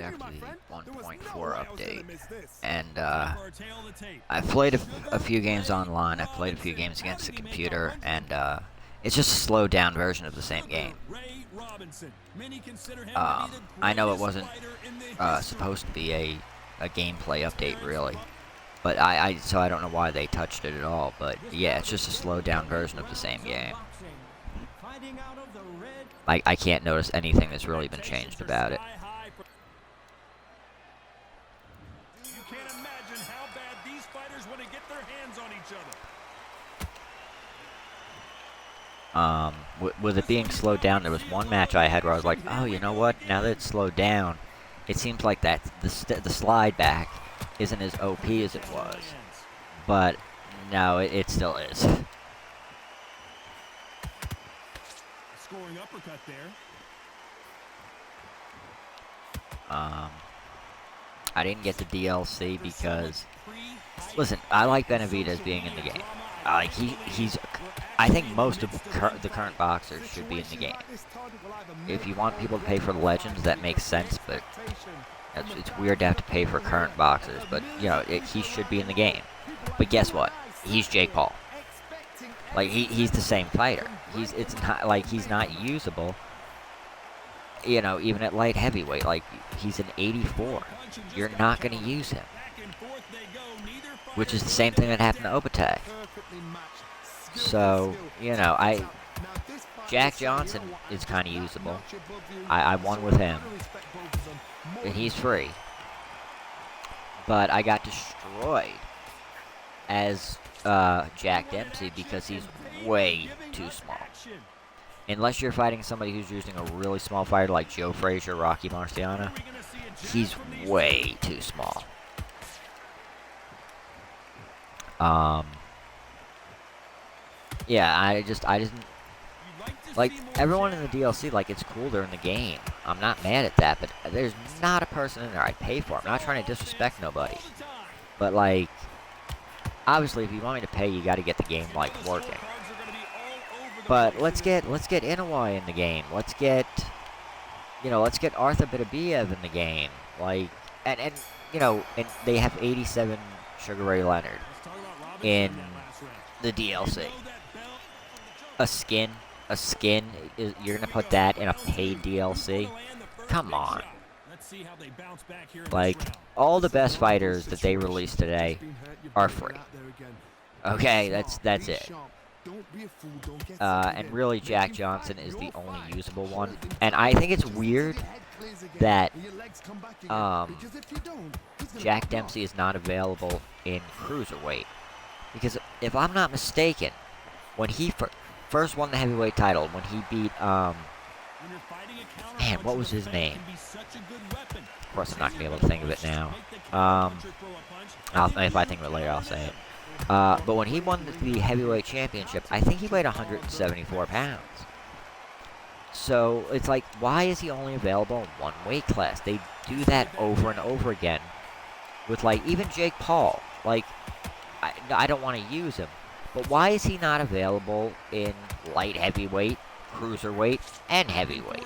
actually the 1.4 update, and I've played a few games online. I've played a few games against the computer, and it's just a slowed down version of the same game. I know it wasn't supposed to be a gameplay update, really, but so I don't know why they touched it at all. But yeah, it's just a slowed down version of the same game. I can't notice anything that's really been changed about it. You can't imagine how bad these fighters want to get their hands on each other. With it being slowed down, there was one match I had where I was like, oh, you know what? Now that it's slowed down, it seems like that the slide back isn't as OP as it was. But no, it still is. Scoring uppercut there. I didn't get the DLC because, listen, I like Benavidez being in the game. He's. I think most of the current boxers should be in the game. If you want people to pay for the legends, that makes sense, but it's weird to have to pay for current boxers. But you know, he should be in the game. But guess what? He's Jake Paul. Like he's the same fighter. It's not like he's not usable. You know, even at light heavyweight, like he's an 84. You're not going to use him. Which is the same thing that happened to Obate. So, you know, Jack Johnson is kind of usable. I won with him. And he's free. But I got destroyed as Jack Dempsey because he's way too small. Unless you're fighting somebody who's using a really small fighter like Joe Frazier, Rocky Marciano, he's way too small. Yeah, I didn't like everyone in the DLC. Like, it's cool they're in the game. I'm not mad at that, but there's not a person in there I'd pay for. I'm not trying to disrespect nobody, but like, obviously, if you want me to pay, you got to get the game like working. But let's get Inoue in the game. Let's get Arthur Beterbiev in the game. Like, and you know, and they have 87 Sugar Ray Leonard in the DLC. A skin, you're gonna put that in a paid DLC? Come on. Like, all the best fighters that they released today are free. Okay, that's it. And really, Jack Johnson is the only usable one. And I think it's weird that Jack Dempsey is not available in Cruiserweight. Because if I'm not mistaken, when he first won the heavyweight title, when he beat, man, what was his name? Of course, I'm not going to be able to think of it now. If I think of it later, I'll say it. But when he won the heavyweight championship, I think he weighed 174 pounds. So it's like, why is he only available in one weight class? They do that over and over again with, like, even Jake Paul. Like, I don't want to use him, but why is he not available in light heavyweight, cruiserweight, and heavyweight?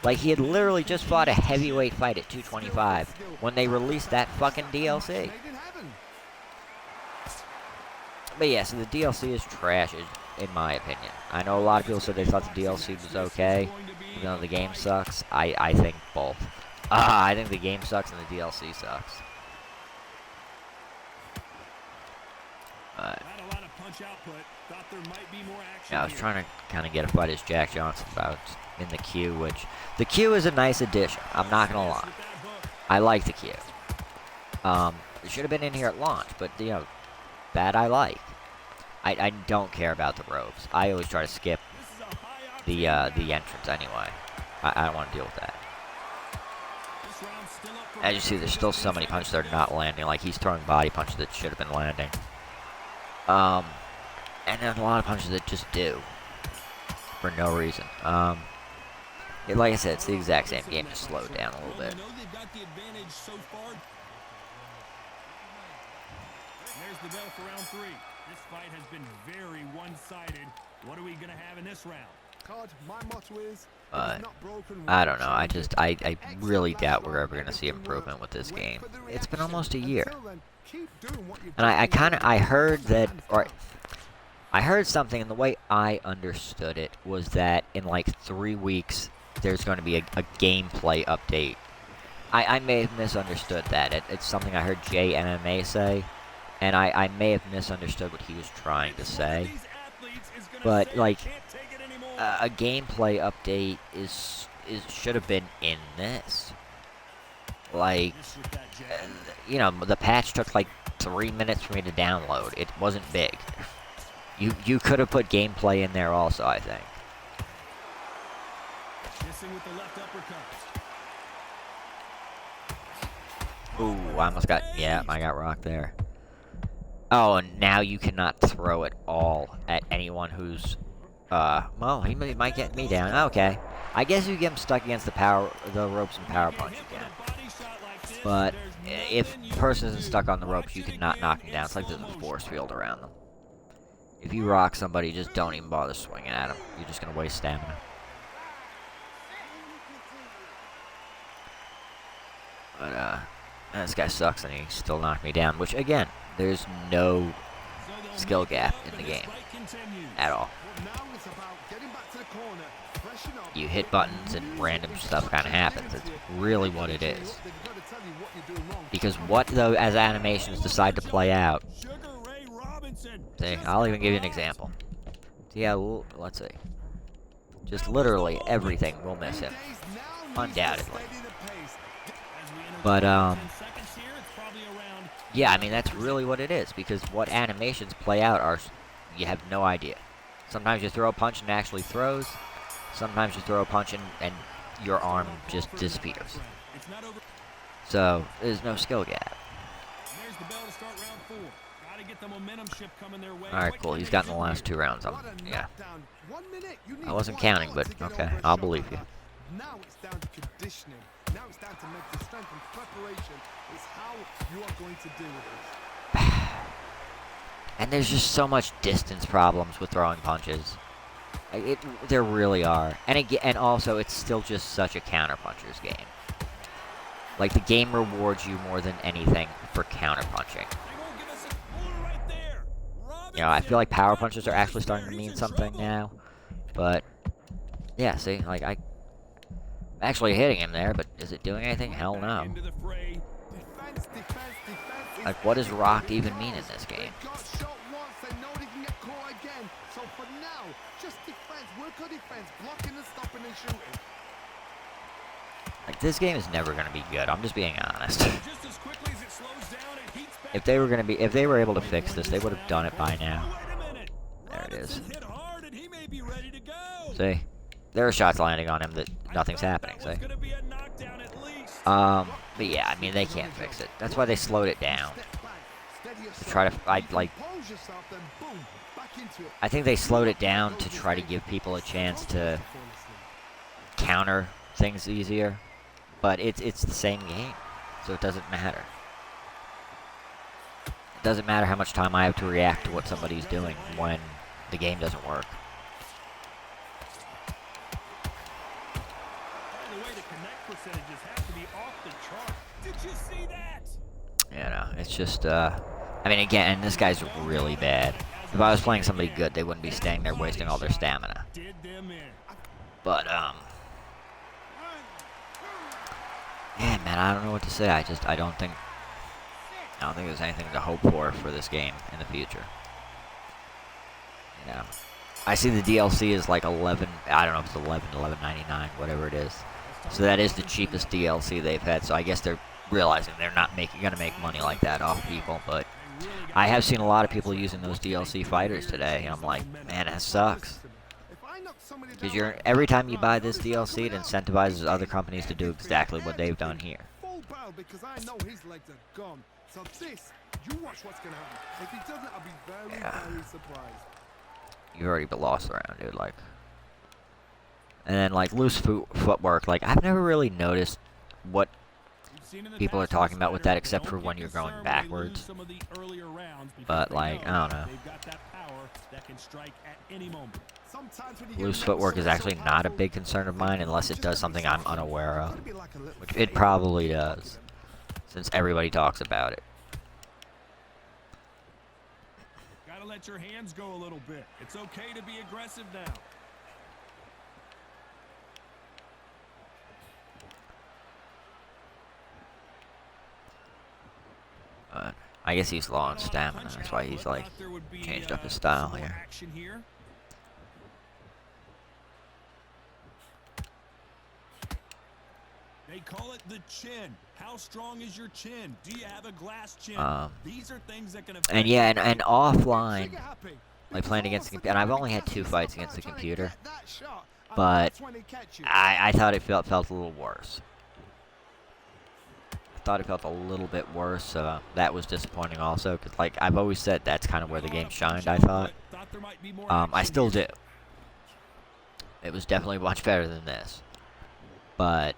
Like, he had literally just fought a heavyweight fight at 225 when they released that fucking DLC. But yeah, so the DLC is trash, in my opinion. I know a lot of people said they thought the DLC was okay, even though the game sucks. I think both. I think the game sucks and the DLC sucks. But yeah, I was trying to kind of get a fight as Jack Johnson about in the queue, which the queue is a nice addition. I'm not gonna lie, I like the queue. It should have been in here at launch, but you know, that I like. I don't care about the robes. I always try to skip the entrance anyway. I don't want to deal with that. As you see, there's still so many punches that are not landing. Like, he's throwing body punches that should have been landing. And then a lot of punches that just do for no reason. Like I said, it's the exact same game, just slowed down a little bit. There's the bell for round 3. This fight has been very one-sided. What are we going to have in this round? But I don't know. I really doubt we're ever gonna see improvement with this game. It's been almost a year, and I heard that, or I heard something, and the way I understood it was that in like 3 weeks there's going to be a gameplay update. I may have misunderstood that. It's something I heard JMMA say, and I may have misunderstood what he was trying to say. But like a gameplay update should have been in this. Like, you know, the patch took like 3 minutes for me to download. It wasn't big. You could have put gameplay in there also, I think. Ooh, I almost got, yeah, I got rocked there. Oh, and now you cannot throw it all at anyone who's, well, he might get me down. Okay. I guess you get him stuck against the ropes and power punch again. But if the person isn't stuck on the ropes, you cannot knock him down. It's like there's a force field around them. If you rock somebody, just don't even bother swinging at them. You're just going to waste stamina. But, this guy sucks and he still knocked me down. Which, again, there's no skill gap in the game. At all. You hit buttons and random stuff kind of happens. It's really what it is. Because what, though, as animations decide to play out... See, I'll even give you an example. Yeah, let's see. Just literally everything will miss him. Undoubtedly. But, yeah, I mean, that's really what it is. Because what animations play out are... You have no idea. Sometimes you throw a punch and it actually throws. Sometimes you throw a punch and your arm just disappears. So, there's no skill gap. Alright, cool. He's gotten the last 2 rounds. Yeah. I wasn't counting, but okay. I'll believe you. Now it's down to conditioning. Now it's down to mental strength and preparation. It's how you are going to deal with this. And there's just so much distance problems with throwing punches. There really are. And also, it's still just such a counterpuncher's game. Like, the game rewards you more than anything for counterpunching. You know, I feel like power punches are actually starting to mean something now. But, yeah, see, like, I'm actually hitting him there, but is it doing anything? Hell no. Like, what does rocked even mean in this game? Like, this game is never gonna be good. I'm just being honest. If they were able to fix this, they would have done it by now. There it is. See? There are shots landing on him that nothing's happening, see? But yeah, I mean, they can't fix it. That's why they slowed it down. To try to, I think they slowed it down to try to give people a chance to counter things easier. But it's the same game, so it doesn't matter. It doesn't matter how much time I have to react to what somebody's doing when the game doesn't work. You know, it's just, I mean, again, and this guy's really bad. If I was playing somebody good, they wouldn't be staying there wasting all their stamina. But, yeah, man, I don't know what to say. I don't think there's anything to hope for this game in the future. You know, I see the DLC is like 11. I don't know if it's 11.99, whatever it is. So that is the cheapest DLC they've had. So I guess they're realizing they're not gonna make money like that off people. But I have seen a lot of people using those DLC fighters today, and I'm like, man, that sucks. Because every time you buy this DLC, it incentivizes other companies to do exactly what they've done here. Yeah. You've already lost the round, dude. Like, and then like loose footwork. Like, I've never really noticed what people are talking about with that, except for when you're going backwards. But like, I don't know. Sometimes when you Loose get footwork is so actually not a powerful, big concern of mine unless it does something I'm unaware of. gotta be like a little Which it probably does, since everybody talks about it. Gotta let your hands go a little bit. It's okay to be aggressive now. I guess he's low on stamina. That's why he's like changed up his style here. They call it the chin. How strong is your chin? Do you have a glass chin? These are things that can affect. And yeah, and offline, like playing against the computer, and I've only had 2 fights against the computer, but I thought it felt a little worse. I thought it felt a little bit worse. That was disappointing also, because like I've always said, that's kind of where the game shined. I thought. I still do. It was definitely much better than this, but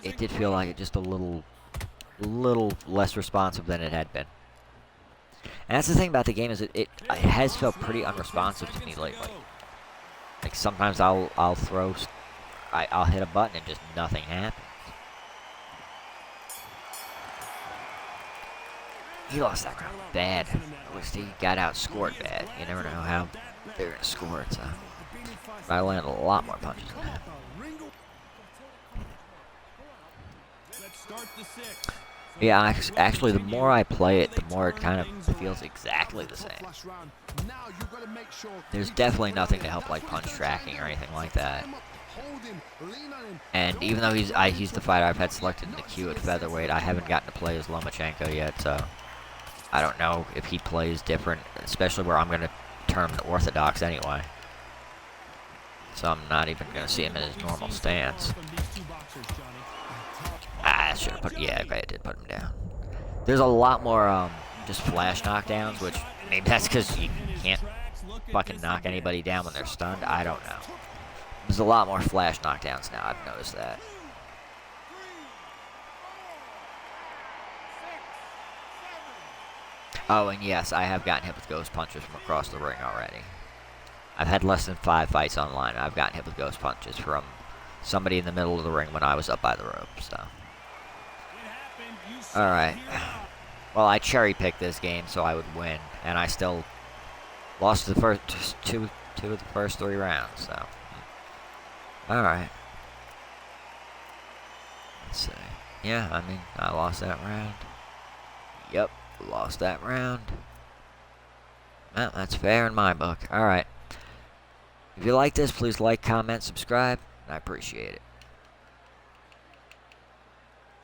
it did feel like it just a little less responsive than it had been. And that's the thing about the game, is it has felt pretty unresponsive to me lately. Like sometimes I'll hit a button and just nothing happens. He lost that round bad. At least he got outscored bad. You never know how they're gonna score it. So I landed a lot more punches than that. Yeah, actually, the more I play it, the more it kind of feels exactly the same. There's definitely nothing to help like punch tracking or anything like that. And even though he's the fighter I've had selected in the queue at featherweight, I haven't gotten to play as Lomachenko yet, so I don't know if he plays different, especially where I'm going to turn him orthodox anyway. So I'm not even going to see him in his normal stance. I should have put, yeah, okay, I did put him down. There's a lot more just flash knockdowns, which maybe that's because you can't fucking knock anybody down when they're stunned. I don't know. There's a lot more flash knockdowns now. I've noticed that. Oh, and yes, I have gotten hit with ghost punches from across the ring already. I've had less than 5 fights online, and I've gotten hit with ghost punches from somebody in the middle of the ring when I was up by the rope, so. Alright. Well, I cherry-picked this game so I would win, and I still lost the first two of the first 3 rounds, so. Alright. Let's see. Yeah, I mean, I lost that round. Yep, lost that round. Well, that's fair in my book. Alright. If you like this, please like, comment, subscribe. I appreciate it.